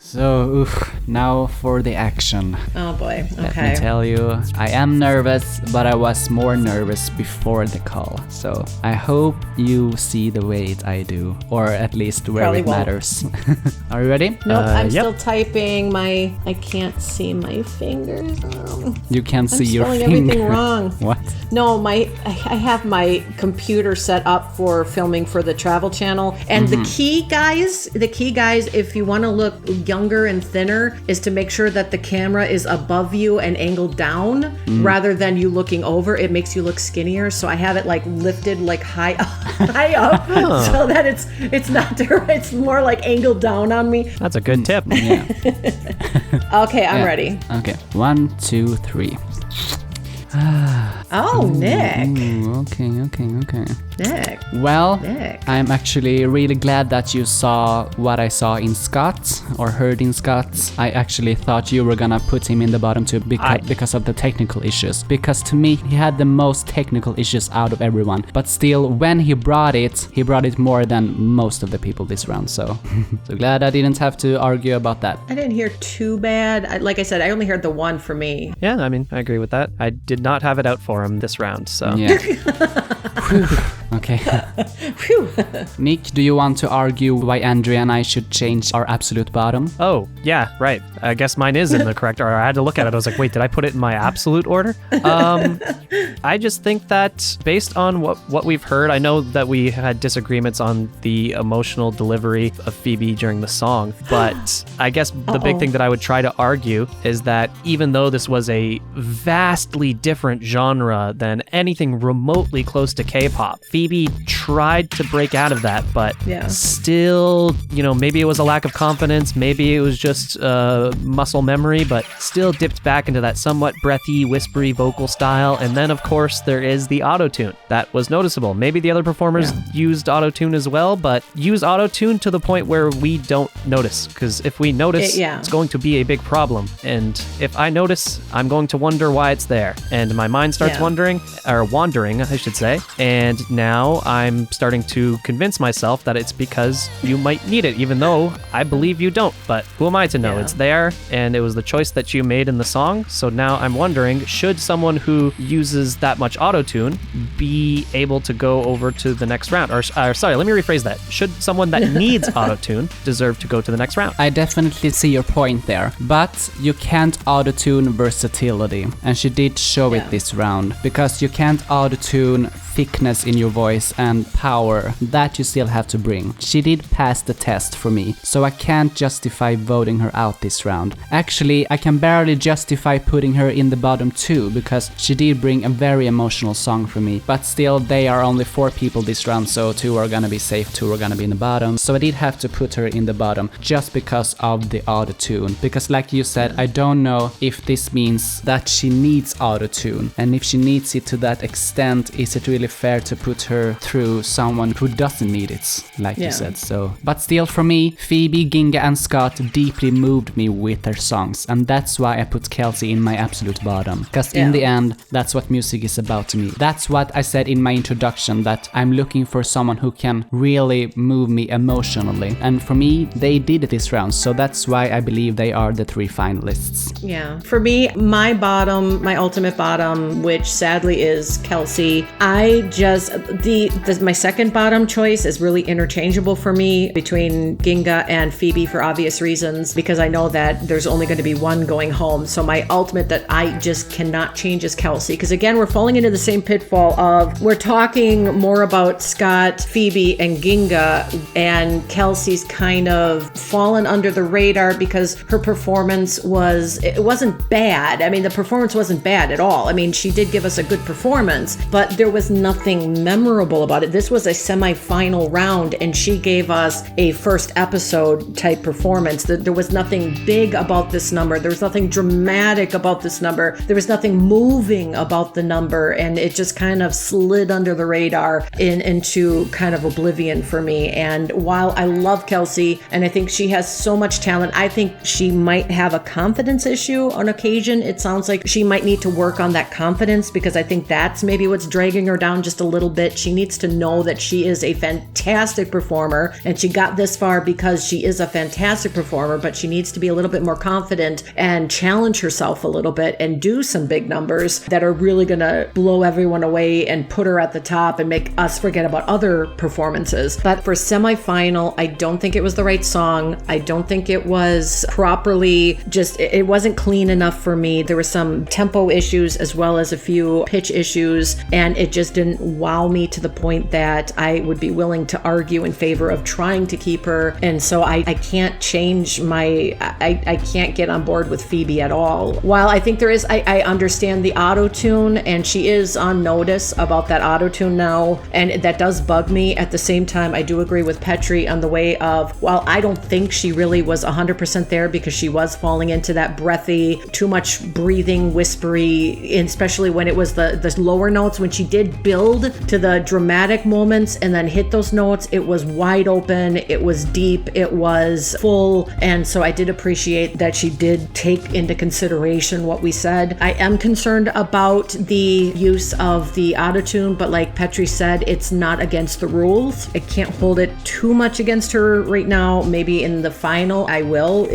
So, now for the action. Oh boy, okay. Let me tell you, I am nervous, but I was more nervous before the call. So, I hope you see the way I do, or at least where Probably it won't. matters. Are you ready? Nope, I'm Yep. still typing I can't see my fingers. You can't see your spelling finger. everything wrong. What? No, I have my computer set up for filming for the Travel Channel, and the key guys, if you want to look younger and thinner, is to make sure that the camera is above you and angled down rather than you looking over. It makes you look skinnier. So I have it like lifted like high up so that it's not it's more like angled down on me. That's a good tip. Yeah. Okay, I'm ready. Okay. 1, 2, 3. Oh, Nick. Ooh, okay. Nick. Well, Nick. I'm actually really glad that you saw what I saw in Scott, or heard in Scott. I actually thought you were gonna put him in the bottom too because of the technical issues. Because to me, he had the most technical issues out of everyone. But still, when he brought it more than most of the people this round. So, so glad I didn't have to argue about that. I didn't hear too bad. Like I said, I only heard the one for me. Yeah, I mean, I agree with that. I did not have it out for him this round, so. Yeah. Okay. Phew. Nick, do you want to argue why Andrea and I should change our absolute bottom? Oh, yeah, right. I guess mine is in the correct order. I had to look at it. I was like, wait, did I put it in my absolute order? I just think that based on what we've heard, I know that we had disagreements on the emotional delivery of Phoebe during the song, but I guess the big thing that I would try to argue is that even though this was a vastly different genre than anything remotely close to K-pop, Phoebe tried to break out of that, but still, maybe it was a lack of confidence, maybe it was just muscle memory, but still dipped back into that somewhat breathy, whispery vocal style. And then, of course, there is the auto-tune. That was noticeable. Maybe the other performers used auto-tune as well, but use auto-tune to the point where we don't notice. Because if we notice, it's going to be a big problem. And if I notice, I'm going to wonder why it's there. And my mind starts wandering, I should say. And now I'm starting to convince myself that it's because you might need it, even though I believe you don't. But who am I to know? It's there, and it was the choice that you made in the song. So now I'm wondering, should someone who uses that much auto-tune be able to go over to the next round? Or sorry, let me rephrase that. Should someone that needs auto-tune deserve to go to the next round? I definitely see your point there, but you can't auto-tune versatility, and she did show it this round, because you can't auto-tune thickness in your voice and power. That you still have to bring. She did pass the test for me, so I can't justify voting her out this round. Actually, I can barely justify putting her in the bottom too, because she did bring a very emotional song for me. But still, they are only 4 people this round, so 2 are gonna be safe, 2 are gonna be in the bottom. So I did have to put her in the bottom just because of the auto-tune. Because like you said, I don't know if this means that she needs auto-tune, and if she needs it to that extent, is it really fair to put her through someone who doesn't need it, like you said. So, but still, for me, Phoebe, Ginga, and Scott deeply moved me with their songs, and that's why I put Kelsey in my absolute bottom. Because in the end, that's what music is about to me. That's what I said in my introduction, that I'm looking for someone who can really move me emotionally, and for me, they did it this round. So that's why I believe they are the 3 finalists. Yeah. For me, my ultimate bottom, which sadly is Kelsey, my second bottom choice is really interchangeable for me between Ginga and Phoebe for obvious reasons, because I know that there's only going to be one going home. So my ultimate that I just cannot change is Kelsey, because again, we're falling into the same pitfall of we're talking more about Scott, Phoebe, and Ginga, and Kelsey's kind of fallen under the radar because her performance wasn't bad. I mean, the performance wasn't bad at all. I mean, she did give us a good performance, but there was nothing memorable about it. This was a semi-final round, and she gave us a first episode type performance. There was nothing big about this number. There was nothing dramatic about this number. There was nothing moving about the number, and it just kind of slid under the radar into kind of oblivion for me. And while I love Kelsey, and I think she has so much talent, I think she might have a confidence issue on occasion. It sounds like she might need to work on that confidence, because I think that's maybe what's dragging her down down just a little bit. She needs to know that she is a fantastic performer, and she got this far because she is a fantastic performer, but she needs to be a little bit more confident and challenge herself a little bit and do some big numbers that are really going to blow everyone away and put her at the top and make us forget about other performances. But for semifinal, I don't think it was the right song. I don't think it was properly, it wasn't clean enough for me. There were some tempo issues as well as a few pitch issues, and it just didn't wow me to the point that I would be willing to argue in favor of trying to keep her. And so I can't change I can't get on board with Phoebe at all. While I think I understand the auto-tune, and she is on notice about that auto-tune now, and that does bug me. At the same time, I do agree with Petri on the way of, while I don't think she really was 100% there because she was falling into that breathy, too much breathing, whispery, especially when it was the lower notes. When she did build to the dramatic moments and then hit those notes, it was wide open, it was deep, it was full. And so I did appreciate that she did take into consideration what we said. I am concerned about the use of the autotune, but like Petri said, it's not against the rules. I can't hold it too much against her right now. Maybe in the final I will,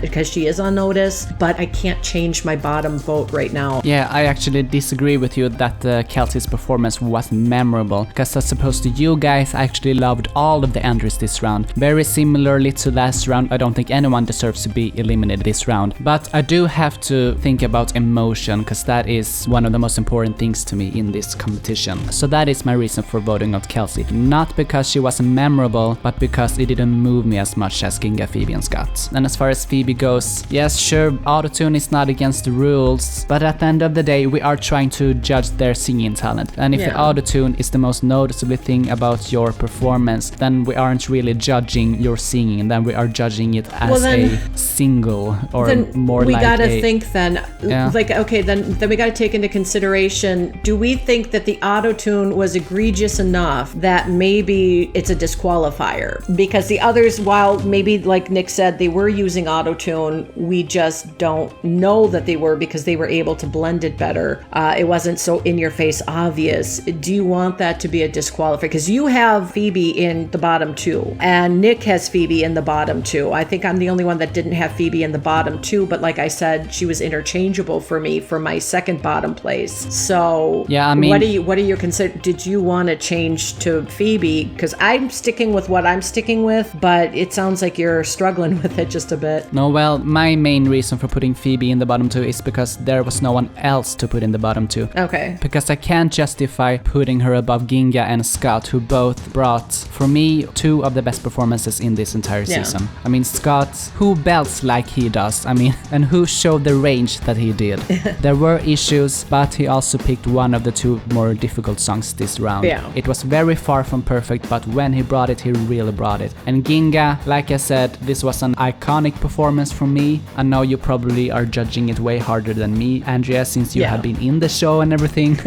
because she is on notice, but I can't change my bottom vote right now. Yeah, I actually disagree with you that Kelsey's performance wasn't memorable, because as opposed to you guys, I actually loved all of the entries this round. Very similarly to last round, I don't think anyone deserves to be eliminated this round, but I do have to think about emotion, because that is one of the most important things to me in this competition. So that is my reason for voting out Kelsey. Not because she wasn't memorable, but because it didn't move me as much as Ginga, Phoebe and Scott. And as far as Phoebe goes, yes, sure, autotune is not against the rules, but at the end of the day, we are trying to judge their singing talent. And if the autotune is the most noticeable thing about your performance, then we aren't really judging your singing, then we are judging it as a single, or more we like gotta a... think then, like, okay, then we gotta take into consideration, do we think that the autotune was egregious enough that maybe it's a disqualifier? Because the others, while maybe like Nick said, they were using autotune, we just don't know that they were because they were able to blend it better. It wasn't so in your face obvious. Do you want that to be a disqualifier? Because you have Phoebe in the bottom two, and Nick has Phoebe in the bottom two. I think I'm the only one that didn't have Phoebe in the bottom two, but like I said, she was interchangeable for me for my second bottom place. So yeah, I mean, what are you consider? Did you want to change to Phoebe? Because I'm sticking with what I'm sticking with, but it sounds like you're struggling with it just a bit. No, well, my main reason for putting Phoebe in the bottom two is because there was no one else to put in the bottom two. Okay. Because I can't justify putting her above Ginga and Scott, who both brought, for me, two of the best performances in this entire season. I mean, Scott, who belts like he does, I mean, and who showed the range that he did. There were issues, but he also picked one of the two more difficult songs this round. Yeah. It was very far from perfect, but when he brought it, he really brought it. And Ginga, like I said, this was an iconic performance for me. I know you probably are judging it way harder than me, Andrea, since you have been in the show and everything.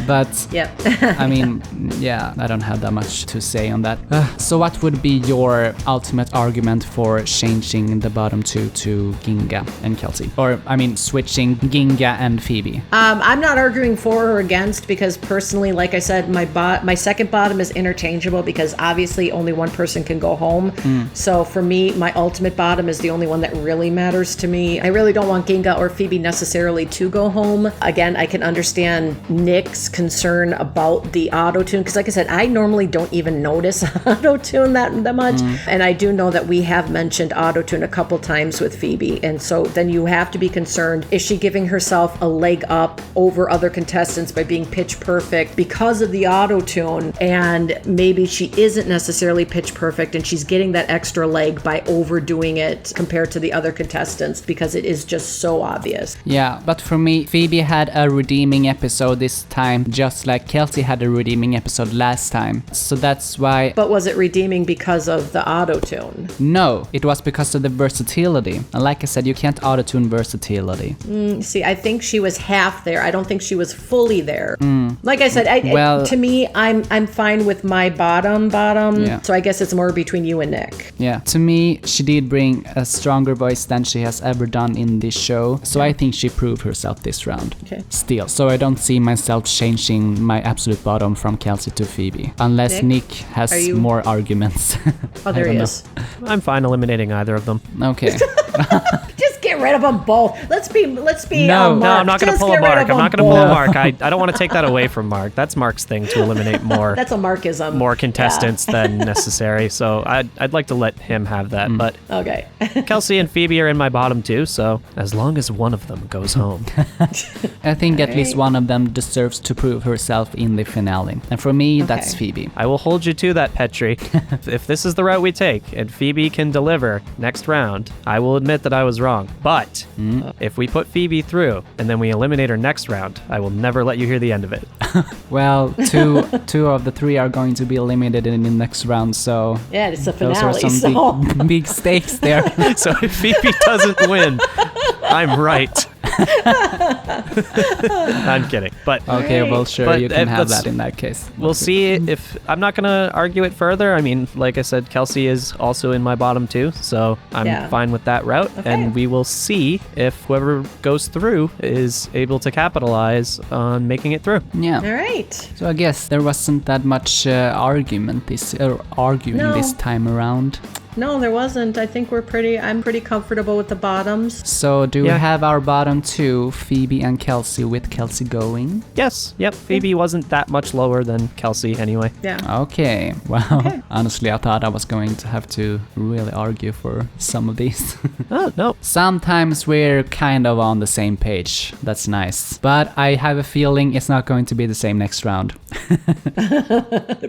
But I mean, yeah, I don't have that much to say on that. So what would be your ultimate argument for changing the bottom two to Ginga and Kelsey? Or, I mean, switching Ginga and Phoebe? I'm not arguing for or against, because personally, like I said, my second bottom is interchangeable because obviously only one person can go home. So for me, my ultimate bottom is the only one that really matters to me. I really don't want Ginga or Phoebe necessarily to go home. Again, I can understand Nick's concern about the auto-tune, because like I said, I normally don't even notice auto-tune that much. And I do know that we have mentioned auto-tune a couple times with Phoebe. And so then you have to be concerned, is she giving herself a leg up over other contestants by being pitch perfect because of the auto-tune? And maybe she isn't necessarily pitch perfect and she's getting that extra leg by overdoing it compared to the other contestants because it is just so obvious. Yeah, but for me, Phoebe had a redeeming episode this time, just like Kelsey had a redeeming episode last time. So that's why... But was it redeeming because of the auto-tune? No, it was because of the versatility. And like I said, you can't auto-tune versatility. See, I think she was half there. I don't think she was fully there. Like I said, to me, I'm fine with my bottom. Yeah. So I guess it's more between you and Nick. Yeah, to me, she did bring a stronger voice than she has ever done in this show. So I think she proved herself this round. Okay. Still, so I don't see myself changing my absolute bottom from Kelsey to Phoebe. Unless Nick has more arguments. Oh, there he is. I'm fine eliminating either of them. Okay. Just get rid of them both. Let's be. No, Mark. No, I'm not going to Just pull a get rid Mark. of I'm not them going to pull a both. Mark. I don't want to take that away from Mark. That's Mark's thing to eliminate more. That's a Markism. More contestants than necessary. So I'd like to let him have that. But Okay. Kelsey and Phoebe are in my bottom two. So as long as one of them goes home. I think at least one of them deserves to prove herself in the finale. And for me, that's Phoebe. I will hold you to that, Petri. If this is the route we take and Phoebe can deliver next round, I will admit that I was wrong. But if we put Phoebe through and then we eliminate her next round, I will never let you hear the end of it. Well, two of the three are going to be eliminated in the next round, so Yeah, it's a those finale. are some big stakes there. So if Phoebe doesn't win, I'm right. I'm kidding. But Okay, well, sure, But, you can have let's- that in that case. we'll see if I'm not going to argue it further. I mean, like I said, Kelsey is also in my bottom two, so I'm fine with that route. Okay. And we will see if whoever goes through is able to capitalize on making it through. Yeah. All right. So I guess there wasn't that much arguing this time around. No, there wasn't. I think I'm pretty comfortable with the bottoms. So do we Yeah. have our bottom two, Phoebe and Kelsey, with Kelsey going? Yes. Yep. Phoebe wasn't that much lower than Kelsey anyway. Yeah. Okay. Well, honestly, I thought I was going to have to really argue for some of these. Oh, no. Sometimes we're kind of on the same page. That's nice. But I have a feeling it's not going to be the same next round.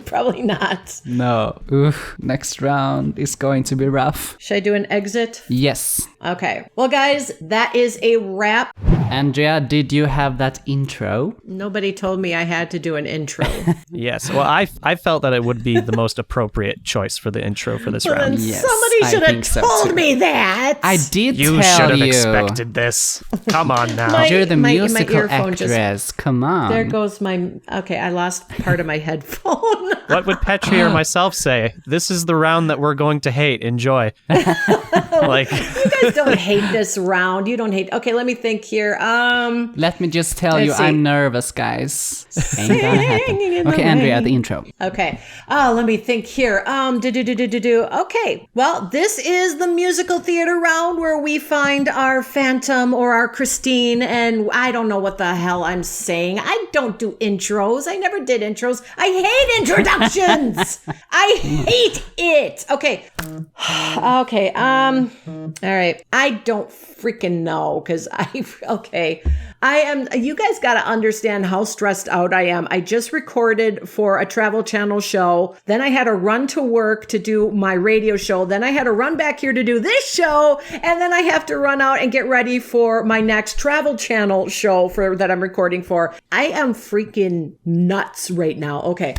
Probably not. No. Oof. Next round is going to be rough. Should I do an exit? Yes. Okay. Well, guys, that is a wrap. Andrea, did you have that intro? Nobody told me I had to do an intro. Yes. Well, I felt that it would be the most appropriate choice for the intro for this Well, then round. Yes, somebody I should have think so told too. me that. I did You tell should have you. expected this. Come on now. My- You're the musical earphone actress. just- Come on. There goes my... Okay, I lost part of my headphone. What would Petri or myself say? This is the round that we're going to hate. Enjoy. Like, You guys don't hate this round. You don't hate... Okay, let me think here. Let me just tell you, Let's see. I'm nervous, guys. Ain't gonna happen. Singing in the Okay, Andrea, rain. the intro. Okay. Let me think here. Okay. Well, this is the musical theater round where we find our Phantom or our Christine, and I don't know what the hell I'm saying. I don't do intros. I never did intros. I hate introductions. I hate it. Okay. Okay. All right. I don't freaking know because you guys got to understand how stressed out I am. I just recorded for a Travel Channel show. Then I had to run to work to do my radio show. Then I had to run back here to do this show. And then I have to run out and get ready for my next Travel Channel show that I'm recording for. I am freaking nuts right now. Okay.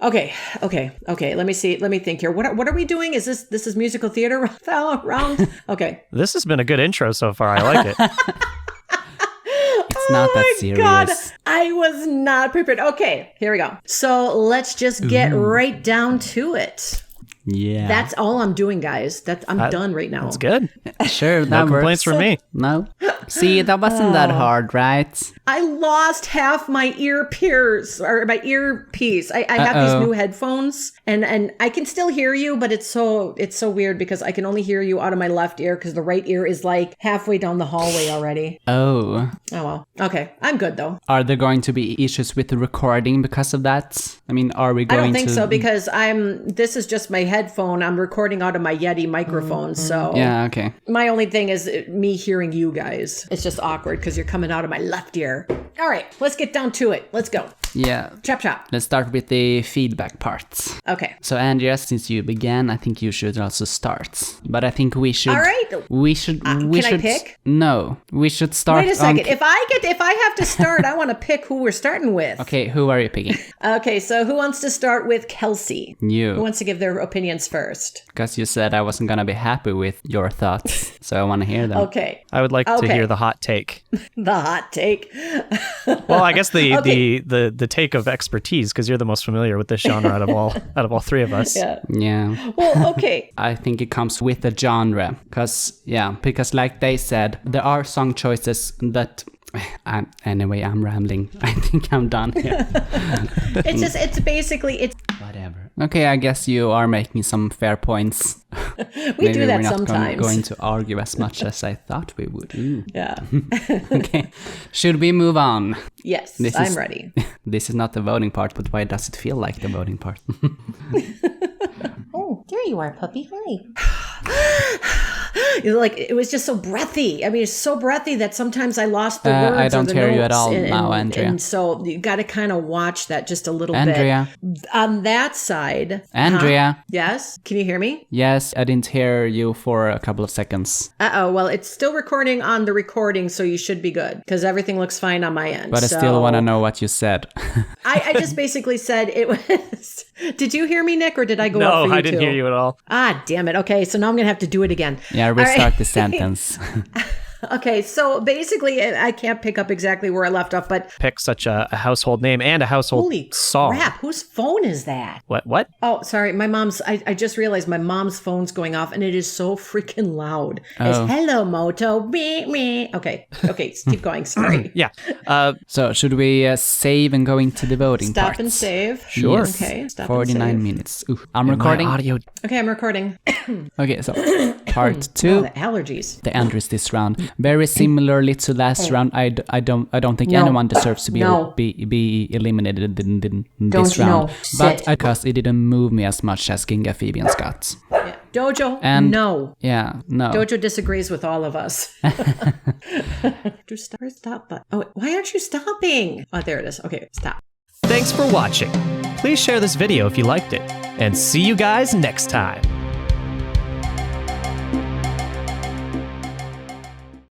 Let me see. Let me think here. What are we doing? This is musical theater round? Okay. this has been a good intro so far. I like it. It's not that serious. God, I was not prepared. Okay, here we go. So let's just get right down to it. Yeah. That's all I'm doing, guys. I'm done right now. That's good. Sure, that No works. complaints from me. No? See, that wasn't that hard, right? I lost half my earpiece. I have these new headphones, and I can still hear you, but it's so weird because I can only hear you out of my left ear because the right ear is like halfway down the hallway already. Oh. Oh well. Okay, I'm good though. Are there going to be issues with the recording because of that? I mean, are we I going to... don't think so because this is just my headphone. I'm recording out of my Yeti microphone, so Yeah, okay. my only thing is me hearing you guys. It's just awkward because you're coming out of my left ear. All right, let's get down to it. Let's go. Yeah. Chop chop. Let's start with the feedback part. Okay. So Andrea, since you began, I think you should also start. But I think we should... All right. We should... we can I should pick? No. We should start Wait a second. on... If I have to start, I want to pick who we're starting with. Okay, who are you picking? Okay, so who wants to start with Kelsey? Who You. wants to give their opinions first? Because you said I wasn't gonna be happy with your thoughts. So I want to hear them. Okay. I would like to hear the hot take? The hot take. Well, I guess the Okay. the take of expertise, because you're the most familiar with this genre out of all three of us. Yeah. Yeah. Well, okay. I think it comes with the genre, because like they said, there are song choices that. Anyway, I'm rambling. I think I'm done here. It's basically Whatever. Okay, I guess you are making some fair points. we do that we're not sometimes. going to argue as much as I thought we would. Ooh. Yeah. Okay, should we move on? Yes, This I'm is- ready. This is not the voting part, but why does it feel like the voting part? Oh, there you are, puppy. Hi. Like, it was just so breathy. I mean, it's so breathy that sometimes I lost the words. I don't or the hear you at notes, all now, Andrea. And so you got to kind of watch that just a little Andrea, bit. On that side. Andrea. Yes? Can you hear me? Yes, I didn't hear you for a couple of seconds, Uh-oh. Well, it's still recording on the recording, so you should be good because everything looks fine on my end. but I still want to know what you said. I just basically said it was... Did you hear me, Nick, or did I go out for No, you I didn't too? hear you at all. Ah, damn it. Okay, so now I'm going to have to do it again. Yeah, All right. restart the sentence. Okay, so basically, I can't pick up exactly where I left off, but Pick such a household name and a household holy song. crap, whose phone is that? What? Oh, sorry, my mom's, I just realized my mom's phone's going off, and it is so freaking loud. Oh. It's, hello, Moto, meh, meh. Okay, keep going, sorry. Yeah. So should we save and go into the voting Stop part? and save. Sure. Yes. Okay, stop 49 and save. minutes. Ooh, I'm recording. My audio. Okay, I'm recording. Okay, so part Oh, 2. the allergies. The entries this round, very similarly to last round. I don't think No. anyone deserves to be No. be eliminated in Don't this you know? round. But Sit. because it didn't move me as much as Ginga, Phoebe, and Scott. Yeah. Dojo, And- no. Yeah, no. Dojo disagrees with all of us. Where's stop button? Oh, why aren't you stopping? Oh, there it is. Okay, stop. Thanks for watching. Please share this video if you liked it, and see you guys next time.